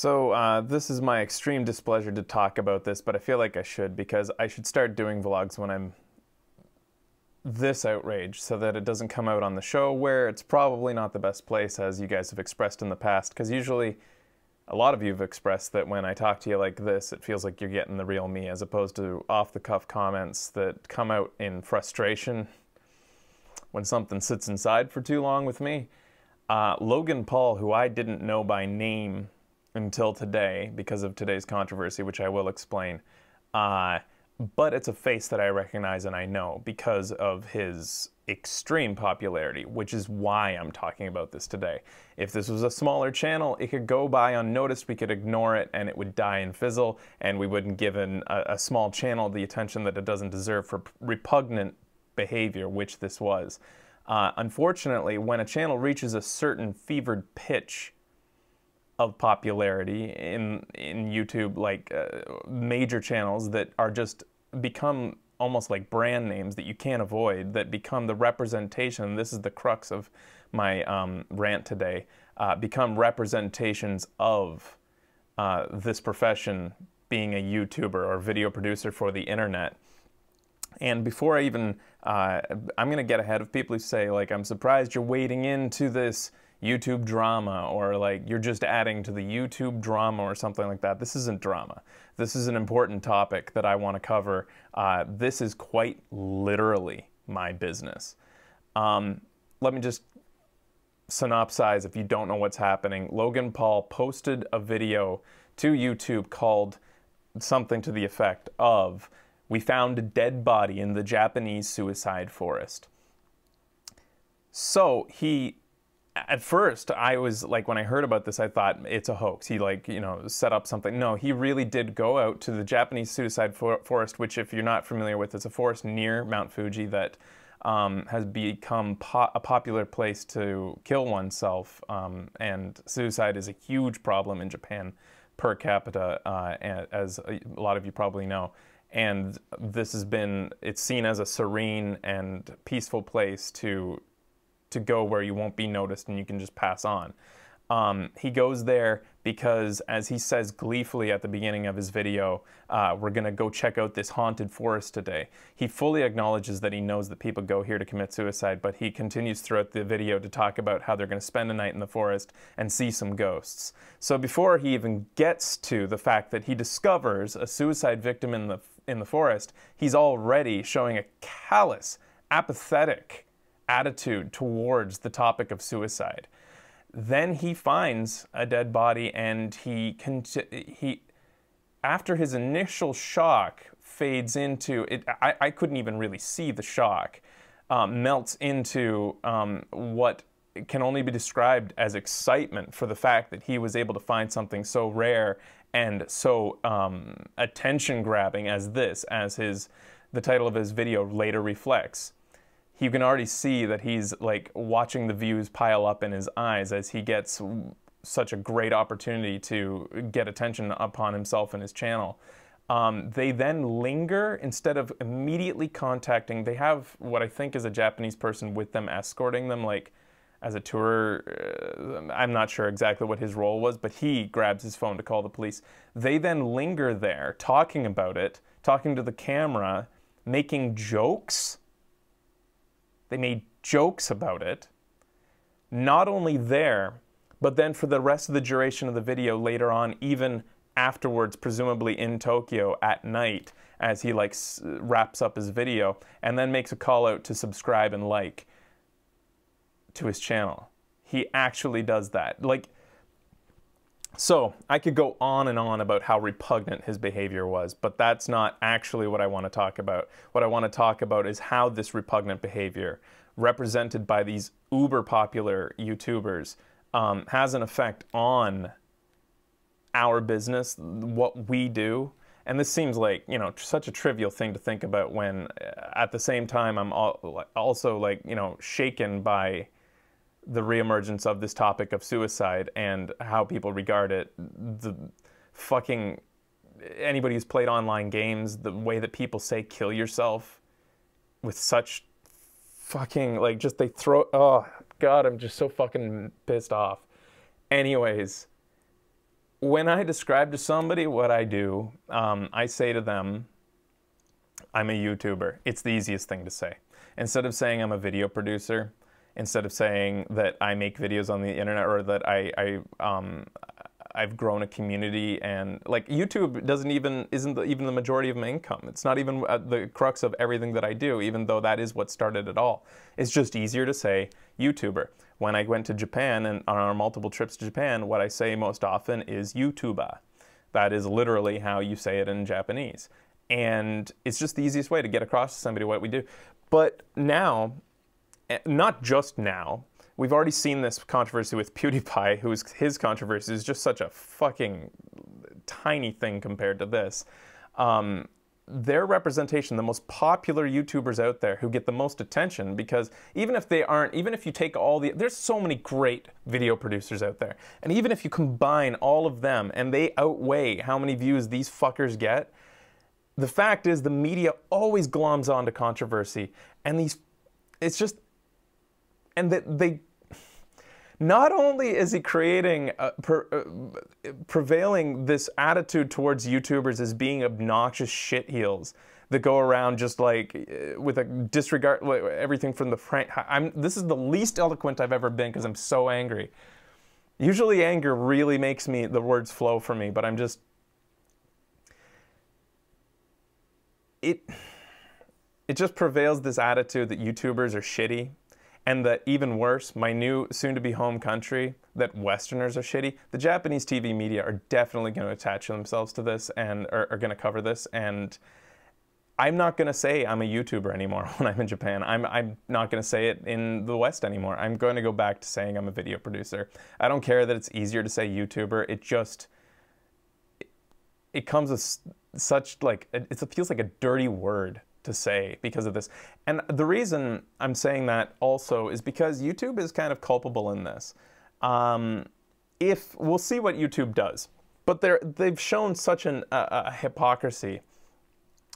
So this is my extreme displeasure to talk about this, but I feel like I should because I should start doing vlogs when I'm this outraged so that it doesn't come out on the show where it's probably not the best place, as you guys have expressed in the past, because usually a lot of you have expressed that when I talk to you like this, it feels like you're getting the real me as opposed to off-the-cuff comments that come out in frustration when something sits inside for too long with me. Logan Paul, who I didn't know by name until today because of today's controversy, which I will explain. But it's a face that I recognize and I know because of his extreme popularity, which is why I'm talking about this today. If this was a smaller channel, it could go by unnoticed, we could ignore it, and it would die and fizzle, and we wouldn't give a small channel the attention that it doesn't deserve for repugnant behavior, which this was. Unfortunately, when a channel reaches a certain fevered pitch of popularity in YouTube, like major channels that are just become almost like brand names that you can't avoid, that become the representation, this is the crux of my rant today, become representations of this profession, being a YouTuber or video producer for the internet. And before I even, I'm going to get ahead of people who say, like, I'm surprised you're wading into this YouTube drama, or like you're just adding to the YouTube drama or something like that. This isn't drama. This is an important topic that I want to cover. This is quite literally my business. Let me just synopsize if you don't know what's happening. Logan Paul posted a video to YouTube called something to the effect of, "We found a dead body in the Japanese suicide forest." So at first, I was like, when I heard about this, I thought it's a hoax. He set up something. No, he really did go out to the Japanese suicide forest, which, if you're not familiar with, is a forest near Mount Fuji that has become a popular place to kill oneself. And suicide is a huge problem in Japan per capita, as a lot of you probably know. And this it's seen as a serene and peaceful place to go where you won't be noticed and you can just pass on. He goes there because, as he says gleefully at the beginning of his video, we're gonna go check out this haunted forest today. He fully acknowledges that he knows that people go here to commit suicide, but he continues throughout the video to talk about how they're gonna spend a night in the forest and see some ghosts. So before he even gets to the fact that he discovers a suicide victim in the forest, he's already showing a callous, apathetic attitude towards the topic of suicide. Then he finds a dead body, and he after his initial shock fades into it. I couldn't even really see the shock, melts into what can only be described as excitement for the fact that he was able to find something so rare and so attention grabbing as this, as the title of his video later reflects. You can already see that he's like watching the views pile up in his eyes as he gets such a great opportunity to get attention upon himself and his channel. They then linger instead of immediately contacting. They have what I think is a Japanese person with them, escorting them, like as a tour. I'm not sure exactly what his role was, but he grabs his phone to call the police. They then linger there talking about it, talking to the camera, making jokes. They made jokes about it, not only there, but then for the rest of the duration of the video later on, even afterwards, presumably in Tokyo at night, as he wraps up his video, and then makes a call out to subscribe and like to his channel. He actually does that. So I could go on and on about how repugnant his behavior was, but that's not actually what I want to talk about. What I want to talk about is how this repugnant behavior, represented by these uber popular YouTubers, has an effect on our business, what we do. And this seems like, such a trivial thing to think about when at the same time I'm also shaken by the reemergence of this topic of suicide and how people regard it. Anybody who's played online games, the way that people say kill yourself with such fucking, oh God, I'm just so fucking pissed off. Anyways, when I describe to somebody what I do, I say to them, I'm a YouTuber. It's the easiest thing to say. Instead of saying I'm a video producer, instead of saying that I make videos on the internet, or that I've grown a community, and like YouTube isn't even the majority of my income. It's not even the crux of everything that I do, even though that is what started it all. It's just easier to say YouTuber. When I went to Japan and on our multiple trips to Japan, what I say most often is YouTuber. That is literally how you say it in Japanese. And it's just the easiest way to get across to somebody what we do. But now, not just now, we've already seen this controversy with PewDiePie, his controversy is just such a fucking tiny thing compared to this. Their representation, the most popular YouTubers out there who get the most attention, because even if you take there's so many great video producers out there, and even if you combine all of them and they outweigh how many views these fuckers get, the fact is the media always gloms onto controversy, and not only is he creating, prevailing this attitude towards YouTubers as being obnoxious shitheels that go around just like with a disregard, everything from the prank. This is the least eloquent I've ever been because I'm so angry. Usually anger really makes the words flow for me, but it just prevails this attitude that YouTubers are shitty. And that even worse, my new soon-to-be home country, that Westerners are shitty. The Japanese TV media are definitely going to attach themselves to this and are going to cover this. And I'm not going to say I'm a YouTuber anymore when I'm in Japan. I'm not going to say it in the West anymore. I'm going to go back to saying I'm a video producer. I don't care that it's easier to say YouTuber. It comes with such like, it feels like a dirty word to say because of this. And the reason I'm saying that also is because YouTube is kind of culpable in this. If we'll see what YouTube does, but they've shown such a hypocrisy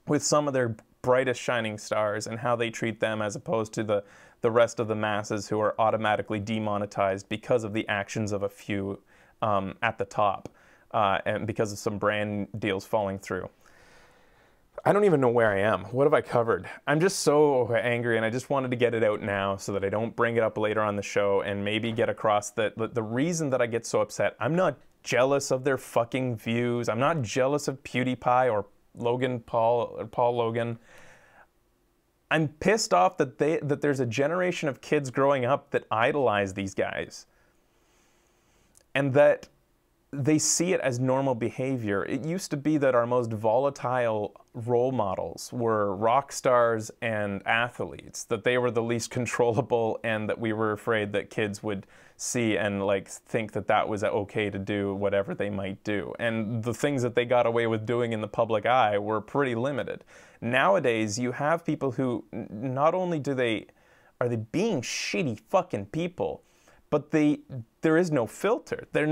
with some of their brightest shining stars and how they treat them as opposed to the rest of the masses who are automatically demonetized because of the actions of a few at the top and because of some brand deals falling through. I don't even know where I am. What have I covered? I'm just so angry, and I just wanted to get it out now so that I don't bring it up later on the show and maybe get across the reason that I get so upset. I'm not jealous of their fucking views. I'm not jealous of PewDiePie or Paul Logan. I'm pissed off that there's a generation of kids growing up that idolize these guys, and that they see it as normal behavior. It used to be that our most volatile role models were rock stars and athletes, that they were the least controllable, and that we were afraid that kids would see and like think that that was okay to do whatever they might do. And the things that they got away with doing in the public eye were pretty limited. Nowadays, you have people who not only are they being shitty fucking people, but there is no filter. There's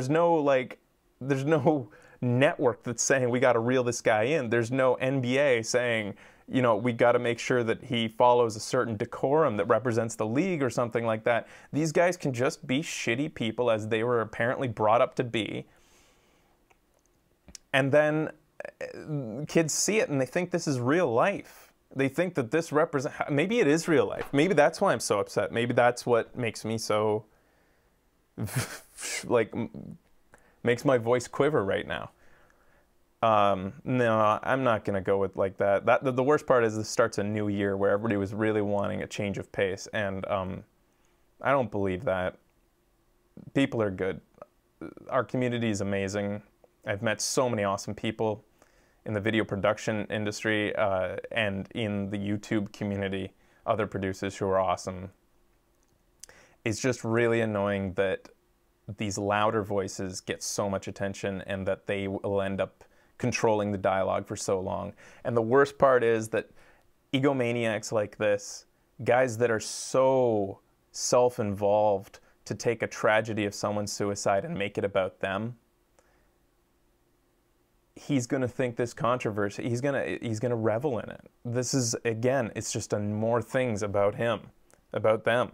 no network that's saying we got to reel this guy in. There's no NBA saying, you know, we got to make sure that he follows a certain decorum that represents the league or something like that. These guys can just be shitty people as they were apparently brought up to be. And then kids see it and they think this is real life. They think that this represents, maybe it is real life. Maybe that's why I'm so upset. Maybe that's what makes me so, like, makes my voice quiver right now. No, I'm not going to go with like that. The worst part is this starts a new year where everybody was really wanting a change of pace. And I don't believe that. People are good. Our community is amazing. I've met so many awesome people in the video production industry and in the YouTube community, other producers who are awesome. It's just really annoying that these louder voices get so much attention and that they will end up controlling the dialogue for so long. And the worst part is that egomaniacs like this, guys that are so self-involved to take a tragedy of someone's suicide and make it about them, he's going to think this controversy, he's going to revel in it. This is, again, it's just more things about him, about them.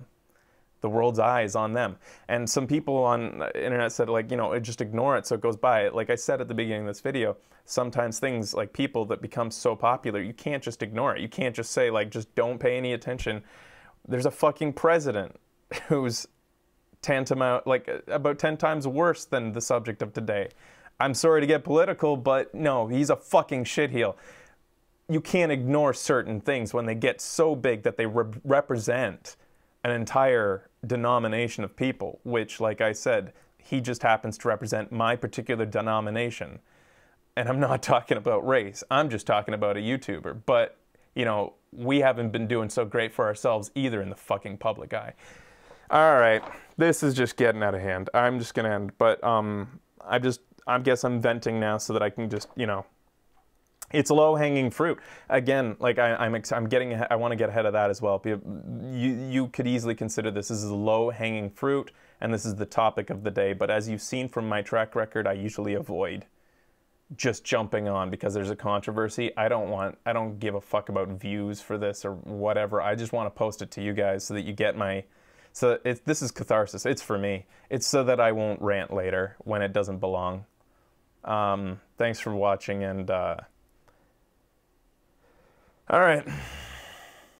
The world's eyes on them. And some people on the internet said, like, you know, just ignore it so it goes by. Like I said at the beginning of this video, sometimes things like people that become so popular, you can't just ignore it. You can't just say, like, just don't pay any attention. There's a fucking president who's tantamount, like, about 10 times worse than the subject of today. I'm sorry to get political, but no, he's a fucking shitheel. You can't ignore certain things when they get so big that they represent an entire denomination of people, which, like I said, he just happens to represent my particular denomination. And I'm not talking about race. I'm just talking about a YouTuber. But, you know, we haven't been doing so great for ourselves either in the fucking public eye. All right, this is just getting out of hand. I'm just gonna end. But I guess I'm venting now so that I can just, you know, it's low-hanging fruit. Again, like I want to get ahead of that as well. You could easily consider this as low-hanging fruit, and this is the topic of the day. But as you've seen from my track record, I usually avoid just jumping on because there's a controversy. I don't give a fuck about views for this or whatever. I just want to post it to you guys so that you get this is catharsis. It's for me. It's so that I won't rant later when it doesn't belong. Thanks for watching, and all right.